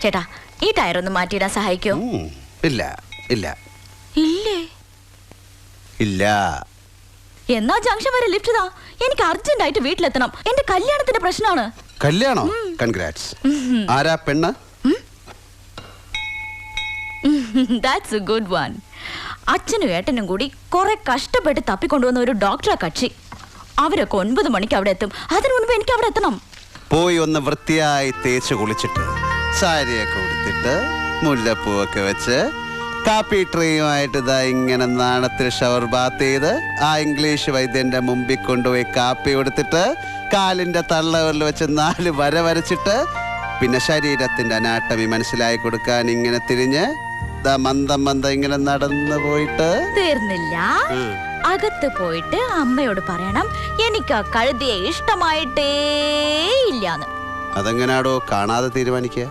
ചേട്ടാ ഈ ടയർ ഒന്ന് മാറ്റിയിടാൻ സഹായിക്കോ? ഇല്ല ഇല്ല ഇല്ലേ? ഇല്ല. എന്നാ ജംഗ്ഷൻ വരെ ലിഫ്റ്റ് താ. എനിക്ക് അർജന്റ് ആയിട്ട് വീട്ടിലെത്തണം. എന്റെ കല്യാണത്തിന്റെ പ്രശ്നമാണ്. കല്യാണോ? കൺഗ്രാറ്റ്സ്. ആരാ പെണ്ണ്? That's A good one. അച്ഛനും ഏട്ടനും കൂടി കുറെ കഷ്ടപ്പെട്ട് തപ്പിക്കൊണ്ടുവന്ന ഒരു ഡോക്ടറെ കക്ഷി. അവരൊക്കെ 9 മണിക്ക് അവിടെ എത്തും. അതിനു മുൻപ് എനിക്ക് അവിടെ എത്തണം. പോയി ഒന്ന് വൃത്തിയായി തേച്ച് കുളിച്ചിട്ട് സാരിയൊക്കെ ഉടുത്തിട്ട് മുല്ലപ്പൂവൊക്കെ വെച്ച് കാപ്പി ട്രീയുമായിട്ട് ഇതാ ഇങ്ങനെ നാണത്തിൽ ഷവർ ബാത്ത് ചെയ്ത് ആ ഇംഗ്ലീഷ് വൈദ്യന്റെ മുമ്പിൽ കൊണ്ടുപോയി കാപ്പി കൊടുത്തിട്ട് കാലിന്റെ തള്ളവരിൽ വെച്ച് 4 വര വരച്ചിട്ട് പിന്നെ ശരീരത്തിന്റെ അനാട്ടമി മനസ്സിലായി കൊടുക്കാൻ ഇങ്ങനെ തിരിഞ്ഞ് മന്ദം മന്ദം ഇങ്ങനെ നടന്നു പോയിട്ട് തീർന്നില്ല. അകത്ത് പോയിട്ട് അമ്മയോട് പറയണം എനിക്ക് ആ കഴുതിയെ ഇഷ്ടമായിട്ടേ ഇല്ലാന്ന്. അതെങ്ങനാടോ കാണാതെ തീരുമാനിക്കുക?